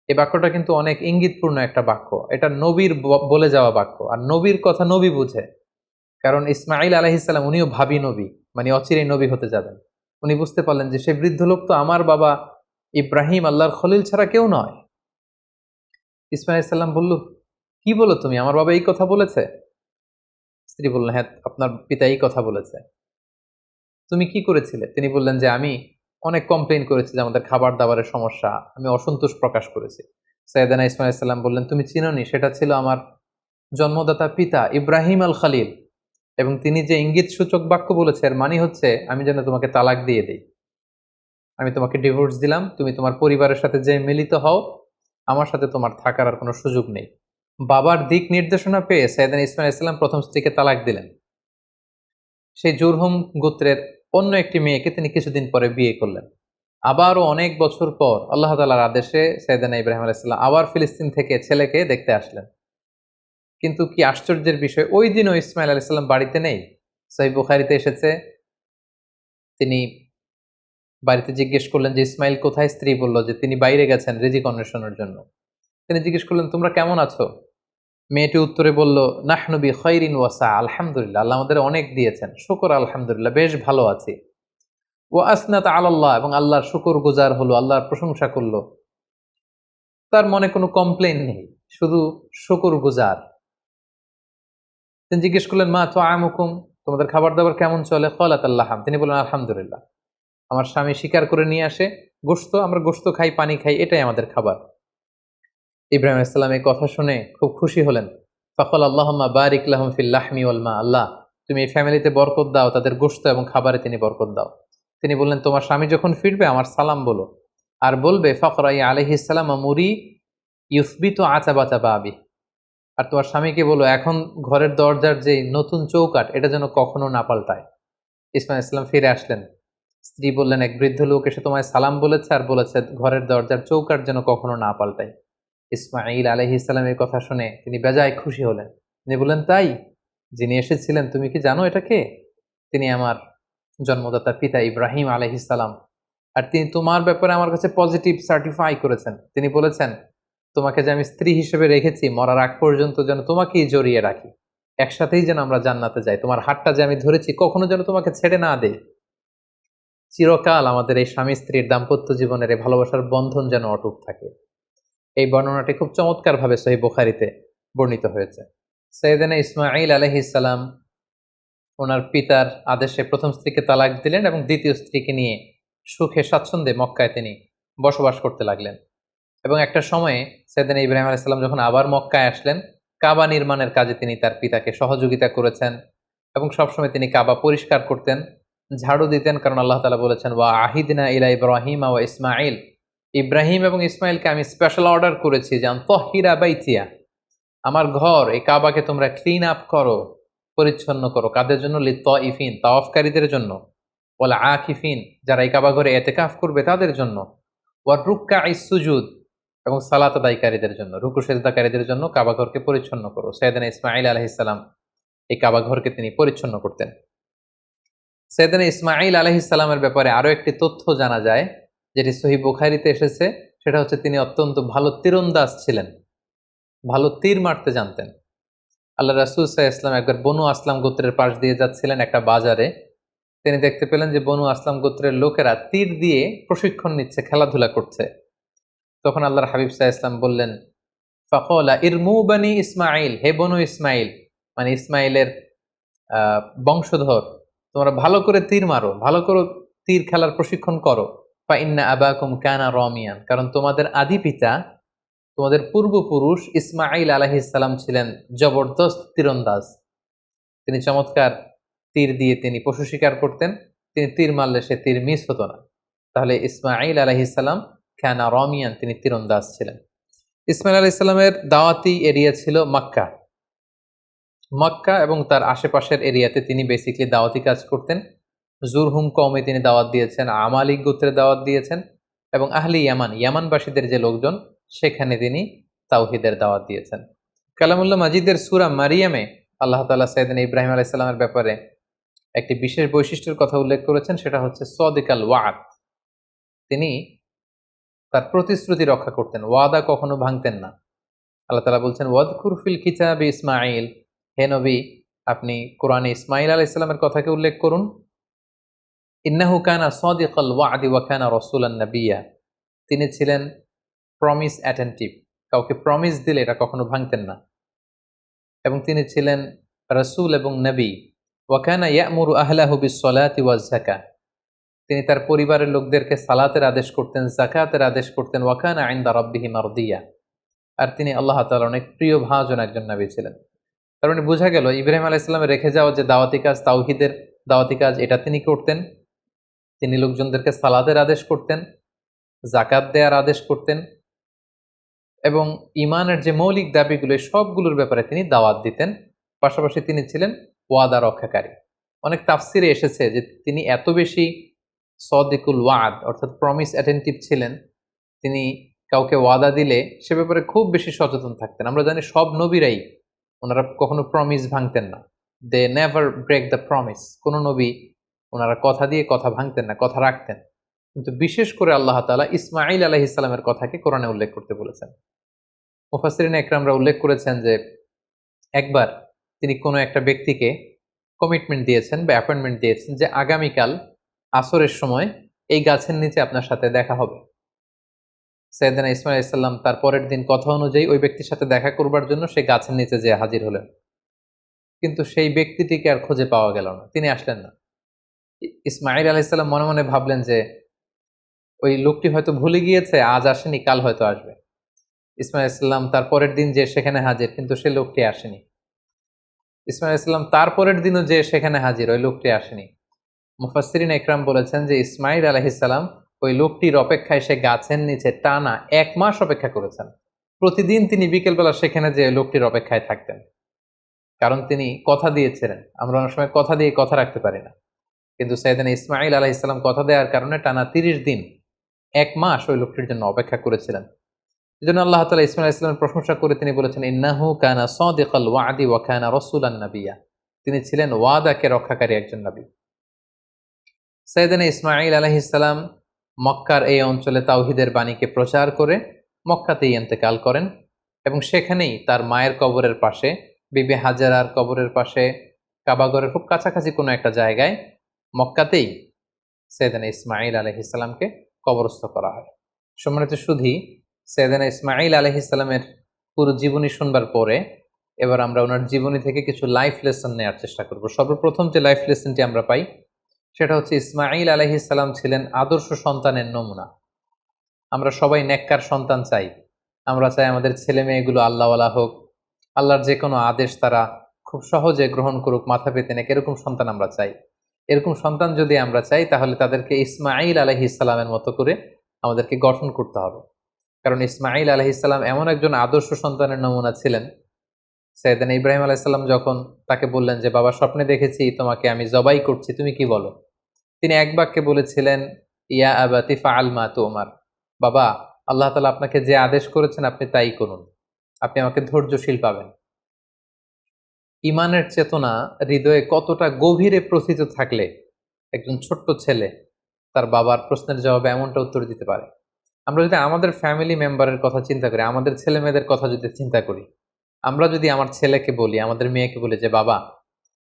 এই বাক্যটা কিন্তু অনেক ইঙ্গিতপূর্ণ একটা বাক্য। এটা নবীর বলে যাওয়া বাক্য, আর নবীর কথা নবী বুঝে। কারণ ইসমাঈল আলাইহিস সালাম উনিও ভাবী নবী, মানে অচিরেই নবী হতে যাবেন। উনি বুঝতে পারলেন যে সেই বৃদ্ধ লোক তো আমার বাবা ইব্রাহিম, আল্লাহর খলিল ছাড়া কেউ নয়। ইসমাঈল আলাইহিস সালাম বলল, কি বলো তুমি, আমার বাবা এই কথা বলেছে? স্ত্রী বললেন, হ্যাঁ, আপনার পিতা এই কথা বলেছে। তুমি কি করেছিলে? তিনি বললেন যে আমি অনেক কমপ্লেইন করেছি যে আমাদের খাবার দাবারের সমস্যা, আমি অসন্তোষ প্রকাশ করেছি। সাইয়েদনা ইসমাঈল আলাইহিস সালাম বললেন, তুমি চিনোনি, সেটা ছিল আমার জন্মদাতা পিতা ইব্রাহিম আল খালিল, এবং তিনি যে ইঙ্গিত সূচক বাক্য বলেছে এর মানে হচ্ছে আমি যেন তোমাকে তালাক দিয়ে দিই, আমি তোমাকে ডিভোর্স দিলাম, তুমি তোমার পরিবারের সাথে যে মিলিত হও, আমার সাথে তোমার থাকার আর কোনো সুযোগ নেই। বাবার দিক নির্দেশনা পেয়ে সাইয়েদনা ইসমাঈল আলাইহিস সালাম প্রথম স্ত্রীকে তালাক দিলেন। সেই জুরহুম গোত্রের অন্য একটি মেয়েকে তিনি কিছুদিন পরে বিয়ে করলেন। আবারও অনেক বছর পর আল্লাহ তাআলার আদেশে সাইয়েদনা ইব্রাহিম আলাইহিস সালাম আবার ফিলিস্তিন থেকে ছেলেকে দেখতে আসলেন। কিন্তু কি আশ্চর্যের বিষয়, ওই দিনও ইসমাঈল আলাইহিস সালাম বাড়িতে নেই। সহিহ বুখারীতে এসেছে, তিনি বাড়িতে জিজ্ঞেস করলেন যে ইসমাইল কোথায়, স্ত্রী বলল যে তিনি বাইরে গেছেন রিজিক অন্বেষণের জন্য। তিনি জিজ্ঞেস করলেন তোমরা কেমন আছো? মেয়েটি উত্তরে বলল নাহনু বি খাইরিন ওয়া সা, আলহামদুলিল্লাহ, আল্লাহ আমাদের অনেক দিয়েছেন, শুকর আলহামদুলিল্লাহ, বেশ ভালো আছি। ওয়া আসনাত আলাল্লাহ, এবং আল্লাহর শুকর গুজার হলো, আল্লাহর প্রশংসা করলো, তার মনে কোনো কমপ্লেইন নেই, শুধু শুকর গুজার। তিনি জিজ্ঞেস করলেন মা তুআমুকুম, তোমাদের খাবার দাবার কেমন চলে? ক্বালাত আল্লাহাম, তিনি বললেন আলহামদুলিল্লাহ, আমার স্বামী শিকার করে নিয়ে আসে গোশত, আমরা গোশত খাই, পানি খাই, এটাই আমাদের খাবার। ইব্রাহিম আলাইহিস সালাম এই কথা শুনে খুব খুশি হলেন। ফাকাল আল্লাহুম্মা বারিক লাহুম ফিল লাহমি ওয়াল মা, আল্লাহ তুমি এই ফ্যামিলিতে বরকত দাও, তাদের গোশত এবং খাবারে তিনি বরকত দাও। তিনি বললেন তোমার স্বামী যখন ফিরবে আমার সালাম বলো, আর বলবে ফখরাই আলাইহিস সালাম মুরি ইউসবিতু আতাবাতা বাবি, আর তোমার স্বামীকে বলো এখন ঘরের দরজার যে নতুন চৌকাঠ এটা যেন কখনো না পাল্টায়। ইসমাইল ইসলাম ফিরে আসলেন। স্ত্রী বললেন এক বৃদ্ধ লোক এসে তোমায় সালাম বলেছে আর বলেছে ঘরের দরজার চৌকাঠ যেন কখনো না পাল্টায়। ইসমাঈল আলাইহিস সালামের কথা শুনে তিনি বেজায় খুশি হলেন। তিনি বললেন তাই, যিনি এসেছিলেন তুমি কি জানো এটা কে? তিনি আমার জন্মদাতা পিতা ইব্রাহিম আলাইহিস সালাম, আর তিনি তোমার ব্যাপারে আমার কাছে পজিটিভ সার্টিফাই করেছেন। তিনি বলেছেন তোমাকে যে আমি স্ত্রী হিসেবে রেখেছি মরার আগ পর্যন্ত যেন তোমাকেই জড়িয়ে রাখি, একসাথেই যেন আমরা জান্নাতে যাই, তোমার হাতটা যে আমি ধরেছি কখনো যেন তোমাকে ছেড়ে না দেই, চিরকাল আমাদের এই স্বামী স্ত্রীর দাম্পত্য জীবনের এই ভালোবাসার বন্ধন যেন অটুট থাকে। এই বর্ণনাটি খুব চমৎকারভাবে সহিহ বুখারীতে বর্ণিত হয়েছে। সাইয়েদনা ইসমাঈল আলাইহিস সালাম ওনার পিতার আদেশে প্রথম স্ত্রীকে তালাক দিলেন এবং দ্বিতীয় স্ত্রীকে নিয়ে সুখে স্বাচ্ছন্দ্যে মক্কায় তিনি বসবাস করতে লাগলেন। এবং একটা সময়ে সাইয়েদনা ইব্রাহিম আলাইহিস সালাম যখন আবার মক্কায় আসলেন, কাবা নির্মাণের কাজে তিনি তার পিতাকে সহযোগিতা করেছেন এবং সবসময় তিনি কাবা পরিষ্কার করতেন, ঝাড়ু দিতেন, কারণ আল্লাহ তাআলা বলেছেন ওয়া আহিদনা ইলা ইব্রাহিমা ওয়া ইসমাঈল, ইব্রাহিম এবং ইসমাইলকে আমি স্পেশাল অর্ডার করেছি যে আনতাহিরা বাইতিয়া, আমার ঘর এই কাবাকে তোমরা ক্লিন আপ করো, পরিচ্ছন্ন করো। কাদের জন্য? লিত্তাইফিন, তাওয়াফকারীদের জন্য, ওয়াল আকিফিন, যারা এই কাবা ঘরে ইতিকাফ করবে তাদের জন্য, ওয়ার রুক্কাইস সুজুদ, এবং সালাত আদায়কারীদের জন্য, রুকু সেজদাকারীদের জন্য কাবা ঘরকে পরিচ্ছন্ন করো। সাইয়েদনা ইসমাঈল আলাইহিস সালাম এই কাবা ঘরকে তিনি পরিচ্ছন্ন করতেন। সাইয়েদনা ইসমাঈল আলাইহিস সালামের ব্যাপারে আরো একটি তথ্য জানা যায় যেটি সহিহ বুখারীতে এসেছে, সেটা হচ্ছে তিনি অত্যন্ত ভালো তীরন্দাজ ছিলেন, ভালো তীর মারতে জানতেন। আল্লাহ রাসূল সাল্লাল্লাহু আলাইহি ওয়াসাল্লাম একবার বনু আসলাম গোত্রের পাশ দিয়ে যাচ্ছিলেন একটা বাজারে, তিনি দেখতে পেলেন যে বনু আসলাম গোত্রের লোকেরা তীর দিয়ে প্রশিক্ষণ নিচ্ছে, খেলাধুলা করছে। তখন আল্লাহর হাবিব সাল্লাল্লাহু আলাইহি ওয়াসাল্লাম বললেন ফাকালা ইরমু বানি ইসমাঈল, হে বনু ইসমাঈল, মানে ইসমাইলের বংশধর, তোমরা ভালো করে তীর মারো, ভালো করে তীর খেলার প্রশিক্ষণ করো। ফা ইন্না আবাকুম কানা রামিয়ান, কারণ তোমাদের আদি পিতা, তোমাদের পূর্বপুরুষ ইসমাঈল আলাইহিস সালাম ছিলেন জবরদস্ত তীরন্দাজ। তিনি চমৎকার তীর দিয়ে তিনি পশু শিকার করতেন, তিনি তীর মারলে সে তীর মিস হতো না। তাহলে ইসমাঈল আলাইহিস সালাম কানা রামিয়ান, তিনি তীরন্দাজ ছিলেন। ইসমাঈল আলাইহিস সালামের দাওয়াতি এরিয়া ছিল মক্কা। মক্কা এবং তার আশেপাশের এরিয়াতে তিনি বেসিক্যালি দাওয়াতি কাজ করতেন। জুরহুম কওমে তিনি দাওয়াত দিয়েছেন, আমালিক গোত্রে দাওয়াত দিয়েছেন, এবং আহলি ইয়ামান, ইয়ামানবাসীদের যে লোকজন সেখানে তিনি তাওহীদের দাওয়াত দিয়েছেন। কালামুল্লাহ মাজিদের সূরা মারিয়ামে আল্লাহ তাআলা সাইয়েদনা ইব্রাহিম আলাইহিস সালামের ব্যাপারে একটি বিশেষ বৈশিষ্ট্যের কথা উল্লেখ করেছেন, সেটা হচ্ছে সাদিকাল ওয়াদ। তিনি তার প্রতিশ্রুতি রক্ষা করতেন, ওয়াদা কখনো ভাঙতেন না। আল্লাহ তাআলা বলছেন ওয়াযকুর ফিল কিতাবি ইসমাঈল, হে নবী আপনি কোরআনে ইসমাঈল আলাইহিস সালামের কথাকে উল্লেখ করুন। ইন্নাহু কানা সাদিকাল ওয়াদি ওয়া কানা রাসূলান নাবিয়্যা, তিনি ছিলেন প্রমিস অ্যাটেন্টিভ, কাউকে প্রমিস দিলে এটা কখনো ভাঙতেন না, এবং তিনি ছিলেন রাসূল এবং নবী। ওয়া কানা ইয়া'মুরু আহলাহু বিস-সালাতি ওয়াজ-যাকাহ, তিনি তার পরিবারের লোকদেরকে সালাতের আদেশ করতেন, যাকাতের আদেশ করতেন। ওয়া কানা ইনদা রাব্বিহি মারদিয়া, আর তিনি আল্লাহ তাআলার অনেক প্রিয় ভাজন একজন নবী ছিলেন। তার মানে বোঝা গেল ইব্রাহিম আলাইহিস সালামের রেখে যাওয়া যে দাওয়াতি কাজ, তাওহীদের দাওয়াতি কাজ, এটা তিনি করতেন। তিনি লোকজনদেরকে সালাতের আদেশ করতেন, যাকাত দেওয়ার আদেশ করতেন, এবং ইমানের যে মৌলিক দাবিগুলো সবগুলোর ব্যাপারে তিনি দাওয়াত দিতেন। পাশাপাশি তিনি ছিলেন ওয়াদা রক্ষাকারী। অনেক তাফসিরে এসেছে যে তিনি এত বেশি সাদিকুল ওয়াদ অর্থাৎ প্রমিস অ্যাটেন্টিভ ছিলেন, তিনি কাউকে ওয়াদা দিলে সে ব্যাপারে খুব বেশি সচেতন থাকতেন। আমরা জানি সব নবীরাই ওনারা কখনো প্রমিস ভাঙতেন না, they never break the promise. কোনো নবী ওনারা কথা দিয়ে কথা ভাঙতেন না, কথা রাখতেন। কিন্তু বিশেষ করে আল্লাহ তাআলা ইসমাঈল আলাইহিস সালামের কথাকে কোরআনে উল্লেখ করতে বলেছেন। মুফাসসিরিন একরামরা উল্লেখ করেছেন যে একবার তিনি কোনো একটা ব্যক্তিকে কমিটমেন্ট দিয়েছেন বা অ্যাপয়েন্টমেন্ট দিয়েছেন যে আগামীকাল আসরের সময় এই গাছের নিচে আপনার সাথে দেখা হবে। সাইয়েদনা ইসমাঈল আলাইহিস সালাম তার পরের দিন কথা অনুযায়ী ওই ব্যক্তির সাথে দেখা করবার জন্য সেই গাছের নিচে যেয়ে হাজির হলেন। কিন্তু সেই ব্যক্তিটিকে আর খুঁজে পাওয়া গেল না। তিনি আসলেন না। ইসমাঈল আলাইহিস সালাম মনে মনে ভাবলেন যে ওই লোকটি হয়তো ভুলে গিয়েছে, আজ আসেনি, কাল হয়তো আসবে। ইসমাঈল আলাইহিস সালাম তার পরের দিন যেয়ে সেখানে হাজির, কিন্তু সেই লোকটি আসেনি। ইসমাঈল আলাইহিস সালাম তার পরের দিনও যেয়ে সেখানে হাজির, ওই লোকটি আসেনি। মুফাসসিরিন একরাম বলেছেন যে ইসমাঈল আলাইহিস সালাম ওই লোকটির অপেক্ষায় সে গাছের নিচে টানা ১ মাস অপেক্ষা করেছেন। প্রতিদিন তিনি বিকেলবেলা সেখানে যেয়ে লোকটির অপেক্ষায় থাকতেন। কারণ তিনি কথা দিয়েছিলেন। আমরা অনেক সময় কথা দিয়ে কথা রাখতে পারি না। কিন্তু সাইয়েদনা ইসমাঈল আলাইহিস সালাম কথা দেওয়ার কারণে টানা ৩০ দিন ১ মাস ওই লোকটির জন্য অপেক্ষা করেছিলেন। এজন্য আল্লাহ তাআলা ইসমাঈল আলাইহিস সালামের প্রশংসা করে তিনি বলেছেন, ইন্নাহু কানা সাদিকাল ওয়াদি ওয়া কানা রাসূলান নাবিয়্যা। তিনি ছিলেন ওয়াদাকে রক্ষাকারী একজন নবী। সাইয়েদনা ইসমাঈল আলাইহিস সালাম মক্কার এই অঞ্চলে তাওহীদের বাণীকে প্রচার করে মক্কাতেই ইন্তেকাল করেন এবং সেখানেই তার মায়ের কবরের পাশে, বিবি হাজেরার কবরের পাশে, কাবাগরের খুব কাছাকাছি কোনো একটা জায়গায় মক্কাতেই সাইয়েদনা ইসমাঈল আলাইহিস সালামকে কবরস্থ করা হয়। সম্মানিত সুধী, সাইয়েদনা ইসমাঈল আলাইহিস সালামের পুরো জীবনী শুনবার পরে এবার আমরা ওনার জীবনী থেকে কিছু লাইফ লেসন নেওয়ার চেষ্টা করব। সর্বপ্রথম যে লাইফ লেসনটি আমরা পাই সেটা হচ্ছে ইসমাঈল আলাইহিস সালাম ছিলেন আদর্শ সন্তানের নমুনা। আমরা সবাই নেককার সন্তান চাই। আমরা চাই আমাদের ছেলে মেয়েগুলো আল্লাহওয়ালা হোক, আল্লাহর যে কোনো আদেশ তারা খুব সহজে গ্রহণ করুক, মাথা পেতে নেক, এরকম সন্তান আমরা চাই। এরকম সন্তান যদি আমরা চাই তাহলে তাদেরকে ইসমাঈল আলাইহিস সালামের মতো করে আমাদেরকে গঠন করতে হবে। কারণ ইসমাঈল আলাইহিস সালাম এমন একজন আদর্শ সন্তানের নমুনা ছিলেন। সাইয়েদনা ইব্রাহিম আলাইহিস সালাম যখন তাকে বললেন যে বাবা স্বপ্নে দেখেছি তোমাকে আমি জবাই করছি, তুমি কি বলো? তিনি এক বাক্যে বলেছিলেন, ইয়া আবাতি ফাআল মা তুমার। বাবা, আল্লাহ তাআলা আপনাকে যে আদেশ করেছেন আপনি তাই করুন, আপনি আমাকে ধৈর্যশীল পাবেন। ইমানের চেতনা হৃদয়ে কতটা গভীরে প্রথিত থাকলে একজন ছোট্ট ছেলে তার বাবার প্রশ্নের জবাবে এমনটা উত্তর দিতে পারে। আমরা যদি আমাদের ফ্যামিলি মেম্বারের কথা চিন্তা করি, আমাদের ছেলে মেয়েদের কথা যদি চিন্তা করি, আমরা যদি আমার ছেলেকে বলি, আমাদের মেয়েকে বলি যে বাবা,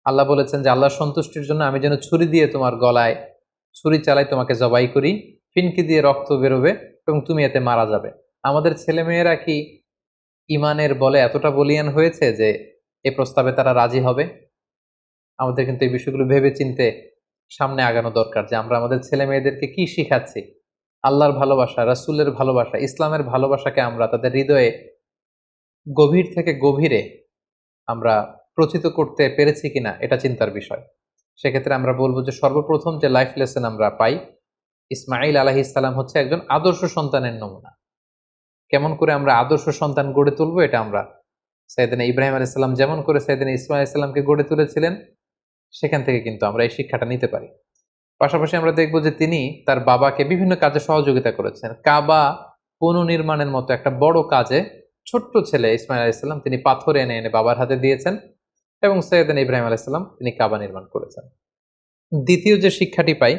আল্লাহ বলেছেন যে আল্লাহর সন্তুষ্টির জন্য আমি যেন ছুরি দিয়ে তোমার গলায় ছুরি চালাই, তোমাকে জবাই করি, ফিনকি দিয়ে রক্ত বেরোবে এবং তুমি এতে মারা যাবে। আমাদের ছেলে মেয়েরা কি ইমানের বলে এতটা বলিয়ান হয়েছে যে এই প্রস্তাবে তারা রাজি হবে? আমাদের কিন্তু এই বিষয়গুলো ভেবে চিনতে সামনে আগানো দরকার যে আমরা আমাদের ছেলে মেয়েদেরকে কি শিখাচ্ছি। আল্লাহর ভালোবাসা, রাসূলের ভালোবাসা, ইসলামের ভালোবাসাকে আমরা তাদের হৃদয়ে গভীর থেকে গভীরে আমরা প্রচিত করতে পেরেছি কিনা এটা চিন্তার বিষয়। সেক্ষেত্রে আমরা বলবো যে সর্বপ্রথম যে লাইফ লেসন আমরা পাই, ইসমাঈল আলাইহিস সালাম হচ্ছে একজন আদর্শ সন্তানের নমুনা। কেমন করে আমরা আদর্শ সন্তান গড়ে তুলবো এটা আমরা সাইয়েদনা ইব্রাহিম আলাইহিস সালাম যেমন করে সাইয়েদনা ইসমাঈল আলাইহিস সালামকে গড়ে তুলেছিলেন সেখান থেকে কিন্তু আমরা এই শিক্ষাটা নিতে পারি। পাশাপাশি আমরা দেখব যে তিনি তার বাবাকে বিভিন্ন কাজে সহযোগিতা করেছেন। কাবা পুনর্নির্মাণের মতো একটা বড় কাজে ছোট্ট ছেলে ইসমাঈল আলাইহিস সালাম তিনি পাথর এনে এনে বাবার হাতে দিয়েছেন এবং সাইয়েদনা ইব্রাহিম আলাইহিস সালাম তিনি কাবা নির্মাণ করেছেন। দ্বিতীয় যে শিক্ষাটি পাই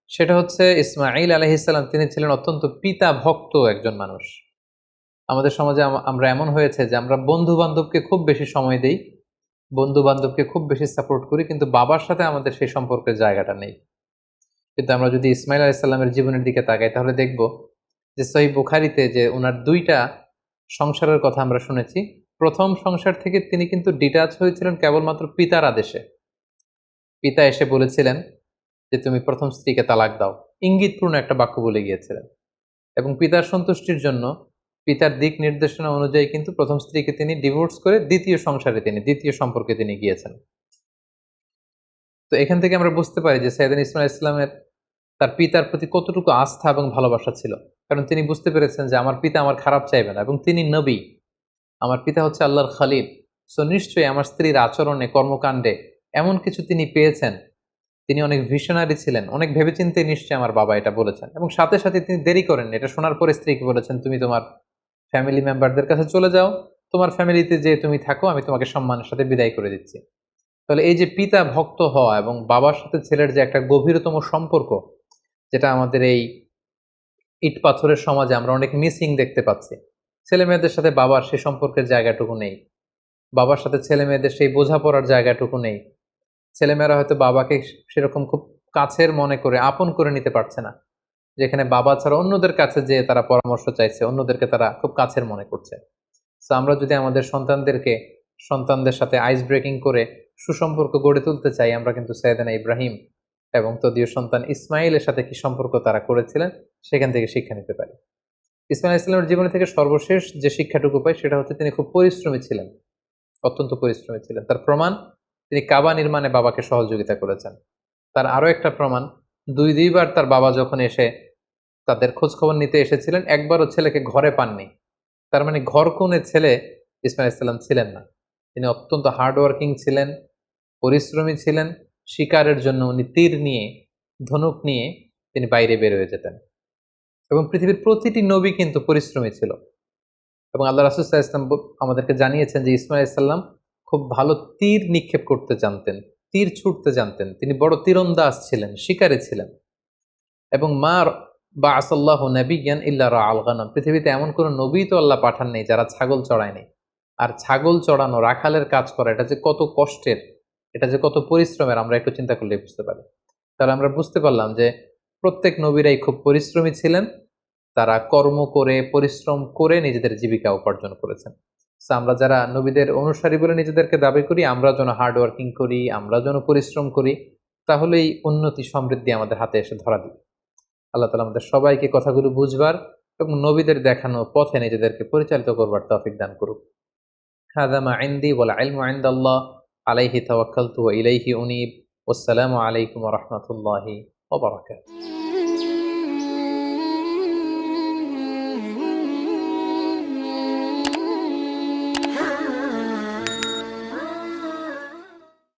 সেটা হচ্ছে ইসমাঈল আলাইহিস সালাম তিনি ছিলেন অত্যন্ত পিতা ভক্ত একজন মানুষ। আমাদের সমাজে আমরা এমন হয়েছে যে আমরা বন্ধু-বান্ধবকে খুব বেশি সময় দেই, বন্ধু-বান্ধবকে খুব বেশি সাপোর্ট করি, কিন্তু বাবার সাথে আমাদের সেই সম্পর্কের জায়গাটা নেই। কিন্তু আমরা যদি ইসমাঈল আলাইহিস সালামের জীবনের দিকে তাকাই তাহলে দেখব যে সহিহ বুখারীতে যে উনার ২ টা সংসারের কথা আমরা শুনেছি। প্রথম সংসার থেকে তিনি কিন্তু ডিটাচ হয়েছিলেন কেবলমাত্র পিতার আদেশে। পিতা এসে বলেছিলেন যে তুমি প্রথম স্ত্রীকে তালাক দাও, ইঙ্গিতপূর্ণ একটা বাক্য বলে গিয়েছিলেন এবং পিতার সন্তুষ্টির জন্য পিতার দিক নির্দেশনা অনুযায়ী কিন্তু প্রথম স্ত্রীকে তিনি ডিভোর্স করে দ্বিতীয় সংসারে দ্বিতীয় সম্পর্কে তিনি গিয়েছেন। তো এখান থেকে আমরা বুঝতে পারি যে সাইয়েদনা ইসমাঈল আলাইহিস সালামের তার পিতার প্রতি কতটুকু আস্থা এবং ভালোবাসা ছিল। কারণ তিনি বুঝতে পেরেছেন যে আমার পিতা আমার খারাপ চাইবে না এবং তিনি নবী, আমার পিতা হচ্ছে আল্লাহর খলিল। সো নিশ্চয়ই আমার স্ত্রীর আচরণে, কর্মকাণ্ডে এমন কিছু তিনি পেয়েছেন। তিনি অনেক ভিশনারি ছিলেন, অনেক ভেবেচিন্তে নিশ্চয়ই আমার বাবা এটা বলেছেন এবং সাথে সাথে তিনি দেরি করেন। এটা শোনার পরে স্ত্রীকে বলেছেন তুমি তোমার ফ্যামিলি মেম্বারদের কাছে চলে যাও, তোমার ফ্যামিলিতে যে তুমি থাকো, আমি তোমাকে সম্মানের সাথে বিদায় করে দিচ্ছি। তাহলে এই যে পিতা ভক্ত হওয়া এবং বাবার সাথে ছেলের যে একটা গভীরতম সম্পর্ক, যেটা আমাদের এই ইট পাথরের সমাজে আমরা অনেক মিসিং দেখতে পাচ্ছি। ছেলে মেয়েদের সাথে বাবার সেই সম্পর্কের জায়গাটুকু নেই, বাবার সাথে ছেলে মেয়েদের সেই বোঝাপড়ার জায়গাটুকু নেই। ছেলেমেয়েরা হয়তো বাবাকে সেরকম খুব কাছের মনে করে আপন করে নিতে পারছে না, যেখানে বাবা ছাড়া অন্যদের কাছে যে তারা পরামর্শ চাইছে, অন্যদেরকে তারা খুব কাছের মনে করছে। তো আমরা যদি আমাদের সন্তানদের সাথে আইস ব্রেকিং করে সুসম্পর্ক গড়ে তুলতে চাই, আমরা কিন্তু সাইয়েদনা ইব্রাহিম এবং তদীয় সন্তান ইসমাইলের সাথে কি সম্পর্ক তারা করেছিলেন সেখান থেকে শিক্ষা নিতে পারি। ইসমাইল ইসলামের জীবনে থেকে সর্বশেষ যে শিক্ষাটুকু পাই সেটা হচ্ছে তিনি খুব পরিশ্রমী ছিলেন, অত্যন্ত পরিশ্রমী ছিলেন। তার প্রমাণ, তিনি কাবা নির্মাণে বাবাকে সহযোগিতা করেছেন। তার আরো একটা প্রমাণ, দুইবার তার বাবা যখন এসে তাদের খোঁজ খবর নিতে এসেছিলেন, একবারও ছেলেকে ঘরে পাননি। তার মানে ঘর কোণে ছেলে ইসমাইল ইসলাম ছিলেন না। তিনি অত্যন্ত হার্ডওয়ার্কিং ছিলেন, পরিশ্রমী ছিলেন। শিকারের জন্য উনি তীর নিয়ে, ধনুক নিয়ে তিনি বাইরে বের হয়ে যেতেন। এবং পৃথিবীর প্রতিটি নবী কিন্তু পরিশ্রমী ছিল। এবং আল্লাহ রাসূল সাল্লাল্লাহু আলাইহি ওয়াসাল্লাম আমাদেরকে জানিয়েছেন যে ইসমাইল ইসলাম খুব ভালো তীর নিক্ষেপ করতে জানতেন, তীর ছুটতে জানতেন। তিনি বড় তীরন্দাজ ছিলেন, শিকারী ছিলেন। এবং বাআসাল্লাহু নাবিয়্যান ইল্লা রাআল গানাম, পৃথিবীতে এমন কোন নবী তো আল্লাহ পাঠান নাই যারা ছাগল চড়ায়নি। আর ছাগল চড়ানো, রাখালের কাজ করা, এটা যে কত কষ্টের, এটা যে কত পরিশ্রমের, আমরা একটু চিন্তা করলেই বুঝতে পারি। তাহলে আমরা বুঝতে পারলাম যে প্রত্যেক নবীরাই খুব পরিশ্রমী ছিলেন। তারা কর্ম করে, পরিশ্রম করে নিজেদের জীবিকা উপার্জন করেছেন। So, আমরা যারা নবীদের অনুসারী বলে নিজেদেরকে দাবি করি, আমরা যেন হার্ড ওয়ার্কিং করি, আমরা যেন পরিশ্রম করি, তাহলেই উন্নতি সমৃদ্ধি আমাদের হাতে এসে ধরা দিবে। আল্লাহ তাআলা আমাদের সবাইকে কথাগুলো বুঝবার এবং নবীদের দেখানো পথে নিজেদেরকে পরিচালিত করবার তৌফিক দান করুক। হাযা মা ইনদি ওয়াল ইলমু ইনদাল্লাহ আলাইহি তাওয়াক্কালতু ওয়া ইলাইহি উনীব। ওয়াসসালামু আলাইকুম ওয়া রাহমাতুল্লাহি ওয়া বারাকাতুহু।